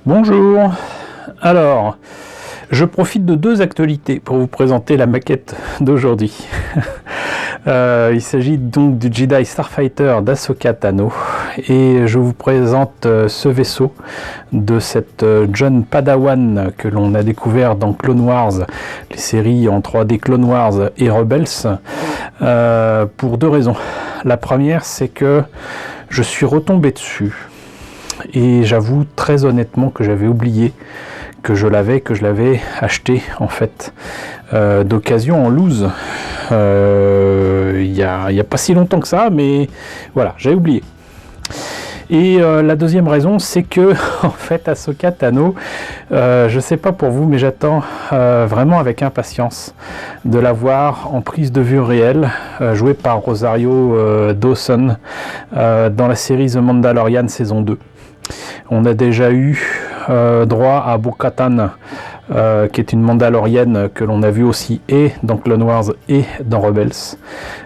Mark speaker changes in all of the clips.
Speaker 1: Bonjour, alors je profite de deux actualités pour vous présenter la maquette d'aujourd'hui. Il s'agit donc du Jedi Starfighter d'Ahsoka Tano et je vous présente ce vaisseau de cette jeune Padawan que l'on a découvert dans Clone Wars, les séries en 3D Clone Wars et Rebels, pour deux raisons. La première, c'est que je suis retombé dessus et j'avoue très honnêtement que j'avais oublié que je l'avais acheté en fait d'occasion en loose il y a pas si longtemps que ça, mais voilà, j'avais oublié. Et la deuxième raison, c'est que en fait Ahsoka Tano, je sais pas pour vous, mais j'attends vraiment avec impatience de la voir en prise de vue réelle, jouée par Rosario Dawson dans la série The Mandalorian saison 2. On a déjà eu droit à Bo-Katan, qui est une Mandalorienne que l'on a vue aussi et dans Clone Wars et dans Rebels,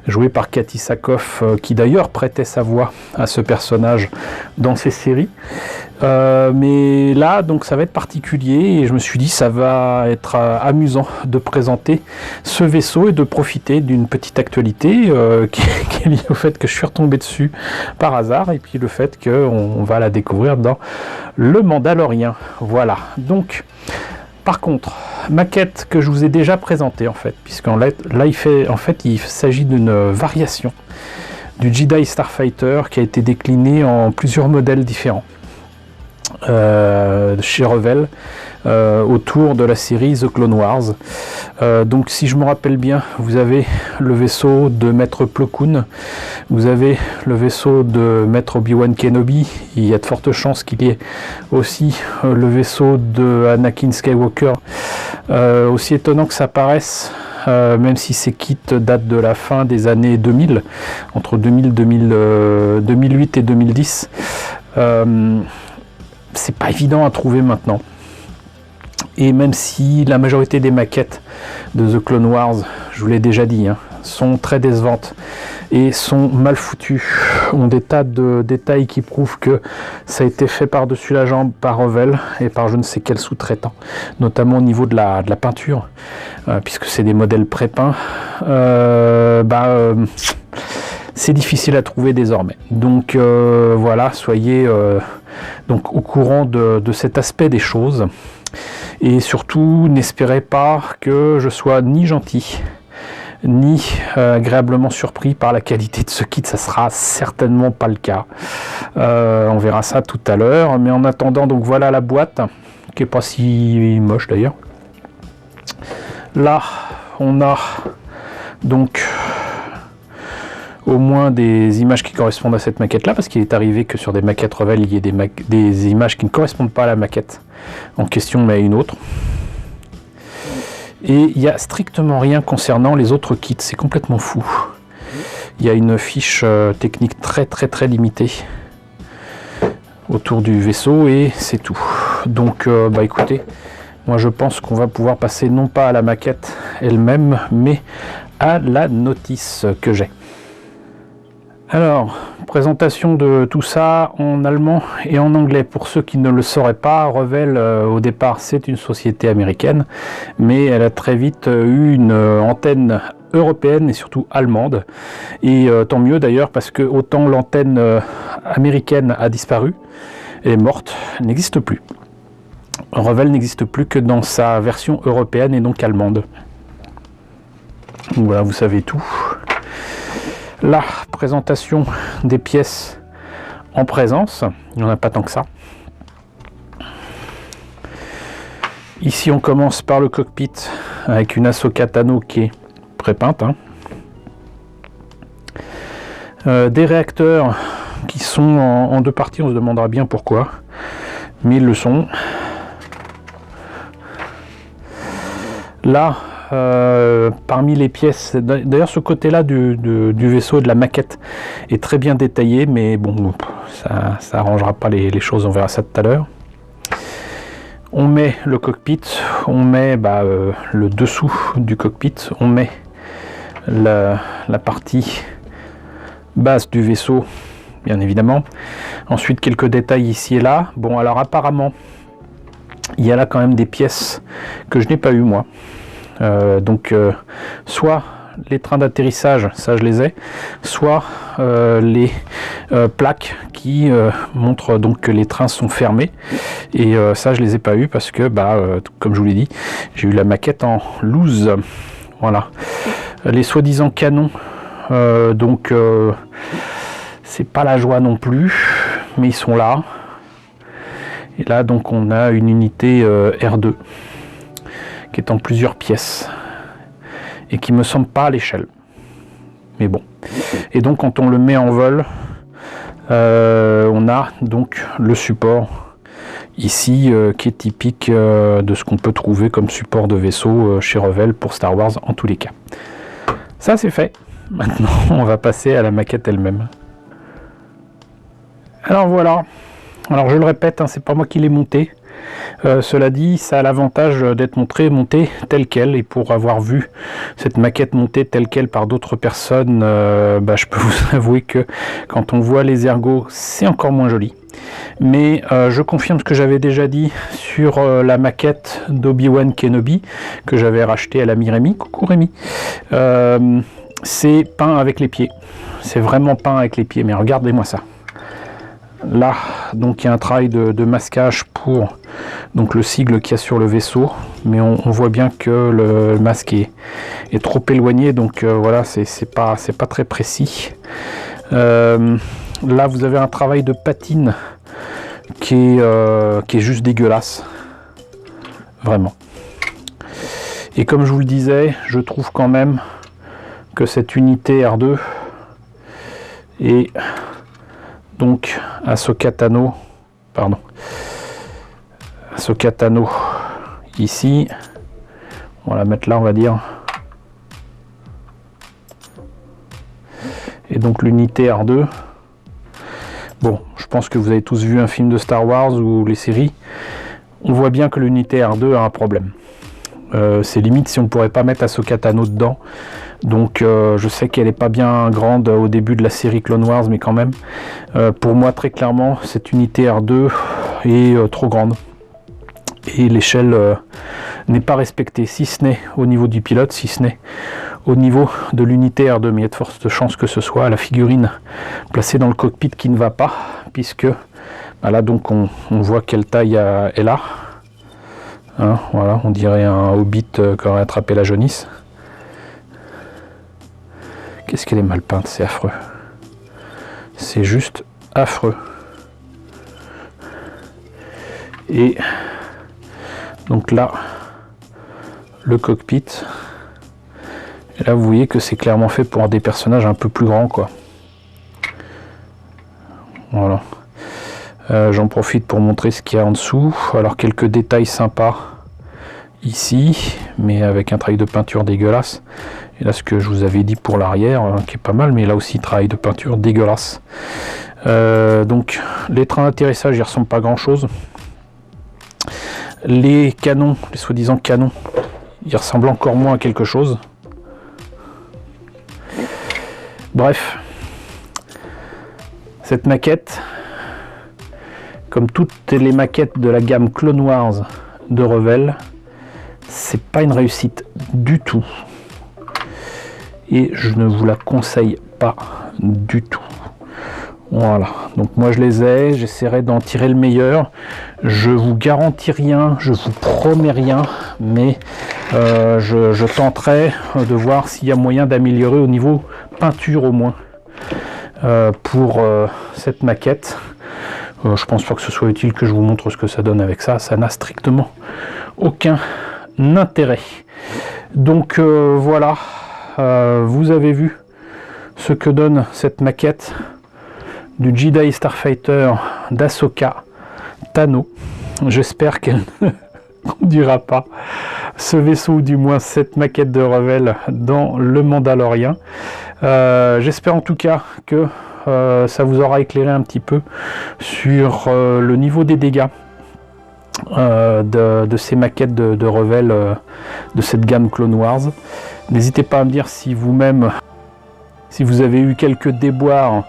Speaker 1: jouée par Katee Sackhoff, qui d'ailleurs prêtait sa voix à ce personnage dans ces séries. Mais là, donc ça va être particulier et je me suis dit ça va être amusant de présenter ce vaisseau et de profiter d'une petite actualité qui est liée au fait que je suis retombé dessus par hasard et puis le fait qu'on va la découvrir dans Le Mandalorien. Voilà, donc par contre, maquette que je vous ai déjà présentée en fait, puisqu'en là il s'agit d'une variation du Jedi Starfighter qui a été décliné en plusieurs modèles différents chez Revell autour de la série The Clone Wars. Donc si je me rappelle bien, vous avez le vaisseau de Maître Plo Koon, vous avez le vaisseau de Maître Obi-Wan Kenobi, il y a de fortes chances qu'il y ait aussi le vaisseau de Anakin Skywalker, aussi étonnant que ça paraisse. Même si ces kits datent de la fin des années 2000, entre 2008 et 2010, c'est pas évident à trouver maintenant. Et même si la majorité des maquettes de The Clone Wars, je vous l'ai déjà dit, sont très décevantes et sont mal foutues, ont des tas de détails qui prouvent que ça a été fait par-dessus la jambe par Revell et par je ne sais quel sous-traitant, notamment au niveau de la peinture, puisque c'est des modèles pré-peints. C'est difficile à trouver désormais. Donc voilà, soyez donc au courant de cet aspect des choses. Et surtout, n'espérez pas que je sois ni gentil, ni agréablement surpris par la qualité de ce kit. Ça sera certainement pas le cas. On verra ça tout à l'heure. Mais en attendant, donc voilà la boîte, qui est pas si moche d'ailleurs. Là, on a donc au moins des images qui correspondent à cette maquette là, parce qu'il est arrivé que sur des maquettes Revell il y ait des images qui ne correspondent pas à la maquette en question mais à une autre, et il n'y a strictement rien concernant les autres kits. C'est complètement fou. Il y a une fiche technique très limitée autour du vaisseau et c'est tout. Donc écoutez, moi je pense qu'on va pouvoir passer non pas à la maquette elle-même mais à la notice que j'ai. Alors, présentation de tout ça en allemand et en anglais. Pour ceux qui ne le sauraient pas, Revell, au départ, c'est une société américaine, mais elle a très vite eu une antenne européenne et surtout allemande. Et tant mieux d'ailleurs, parce que autant l'antenne américaine a disparu, elle est morte, elle n'existe plus. Revell n'existe plus que dans sa version européenne et donc allemande. Donc voilà, vous savez tout. La présentation des pièces en présence, il n'y en a pas tant que ça. Ici on commence par le cockpit avec une Ahsoka Tano qui est pré-peinte. Des réacteurs qui sont en deux parties, on se demandera bien pourquoi, mais ils le sont. Là, parmi les pièces, d'ailleurs ce côté là du vaisseau et de la maquette est très bien détaillé, mais bon, ça arrangera pas les choses, on verra ça tout à l'heure. On met le cockpit, on met le dessous du cockpit, on met la partie basse du vaisseau, bien évidemment. Ensuite quelques détails ici et là. Bon, alors apparemment il y a là quand même des pièces que je n'ai pas eu moi. Soit les trains d'atterrissage, ça je les ai, soit les plaques qui montrent donc que les trains sont fermés, et ça je les ai pas eu parce que comme je vous l'ai dit, j'ai eu la maquette en loose. Voilà, les soi-disant canons, c'est pas la joie non plus, mais ils sont là. Et là donc on a une unité R2 qui est en plusieurs pièces et qui me semble pas à l'échelle, mais bon. Et donc quand on le met en vol, on a donc le support ici qui est typique de ce qu'on peut trouver comme support de vaisseau chez Revell pour Star Wars en tous les cas. Ça c'est fait. Maintenant on va passer à la maquette elle-même. Alors voilà, alors je le répète, hein, c'est pas moi qui l'ai monté. Cela dit, ça a l'avantage d'être monté tel quel, et pour avoir vu cette maquette montée telle quelle par d'autres personnes, je peux vous avouer que quand on voit les ergots, c'est encore moins joli. Mais je confirme ce que j'avais déjà dit sur la maquette d'Obi-Wan Kenobi que j'avais racheté à l'ami Rémi. Coucou Rémi. C'est peint avec les pieds, c'est vraiment peint avec les pieds, mais regardez-moi ça. Là, donc il y a un travail de masquage pour donc le sigle qu'il y a sur le vaisseau, mais on voit bien que le masque est trop éloigné, donc voilà, c'est pas très précis. Là, vous avez un travail de patine qui est juste dégueulasse, vraiment. Et comme je vous le disais, je trouve quand même que cette unité R2 est donc Ahsoka Tano, ici, on va la mettre là, on va dire, et donc l'unité R2. Bon, je pense que vous avez tous vu un film de Star Wars ou les séries, on voit bien que l'unité R2 a un problème. C'est limite si on ne pourrait pas mettre Ahsoka Tano dedans. Donc je sais qu'elle n'est pas bien grande au début de la série Clone Wars, mais quand même, pour moi très clairement, cette unité R2 est trop grande. Et l'échelle n'est pas respectée, si ce n'est au niveau du pilote, si ce n'est au niveau de l'unité R2. Mais il y a de fortes chances que ce soit la figurine placée dans le cockpit qui ne va pas, puisque là donc on voit quelle taille elle a. Hein, voilà, on dirait un hobbit qui aurait attrapé la jaunisse. Qu'est-ce qu'elle est mal peinte, c'est affreux. C'est juste affreux. Et donc là, le cockpit. Et là, vous voyez que c'est clairement fait pour des personnages un peu plus grands, quoi. Voilà. J'en profite pour montrer ce qu'il y a en dessous. Alors, quelques détails sympas ici, mais avec un travail de peinture dégueulasse. Et là, ce que je vous avais dit pour l'arrière, qui est pas mal, mais là aussi, travail de peinture dégueulasse. Donc, les trains d'atterrissage, ils ressemblent pas à grand chose. Les canons, les soi-disant canons, ils ressemblent encore moins à quelque chose. Bref, cette maquette, comme toutes les maquettes de la gamme Clone Wars de Revell, c'est pas une réussite du tout. Et je ne vous la conseille pas du tout. Voilà, donc moi je les ai, j'essaierai d'en tirer le meilleur. Je vous garantis rien, je vous promets rien, mais je tenterai de voir s'il y a moyen d'améliorer au niveau peinture au moins pour cette maquette. Je pense pas que ce soit utile que je vous montre ce que ça donne avec ça, ça n'a strictement aucun intérêt. Donc voilà, vous avez vu ce que donne cette maquette du Jedi Starfighter d'Ahsoka Tano. J'espère qu'elle ne conduira pas ce vaisseau, ou du moins cette maquette de Revell, dans le Mandalorian. J'espère en tout cas que ça vous aura éclairé un petit peu sur le niveau des dégâts de ces maquettes de Revell de cette gamme Clone Wars. N'hésitez pas à me dire si vous-même, si vous avez eu quelques déboires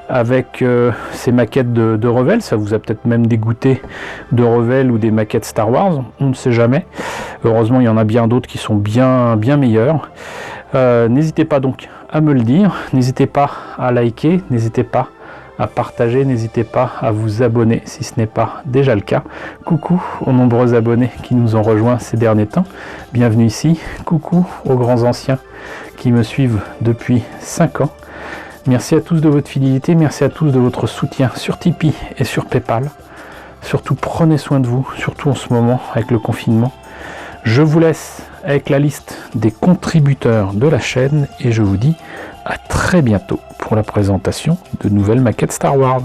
Speaker 1: avec ces maquettes de Revell. Ça vous a peut-être même dégoûté de Revell ou des maquettes Star Wars, on ne sait jamais. Heureusement, il y en a bien d'autres qui sont bien meilleures. N'hésitez pas donc à me le dire, n'hésitez pas à liker, n'hésitez pas à partager, n'hésitez pas à vous abonner si ce n'est pas déjà le cas. Coucou aux nombreux abonnés qui nous ont rejoints ces derniers temps, bienvenue ici. Coucou aux grands anciens qui me suivent depuis 5 ans. Merci à tous de votre fidélité, merci à tous de votre soutien sur Tipeee et sur Paypal. Surtout prenez soin de vous, surtout en ce moment avec le confinement. Je vous laisse avec la liste des contributeurs de la chaîne et je vous dis à très bientôt pour la présentation de nouvelles maquettes Star Wars.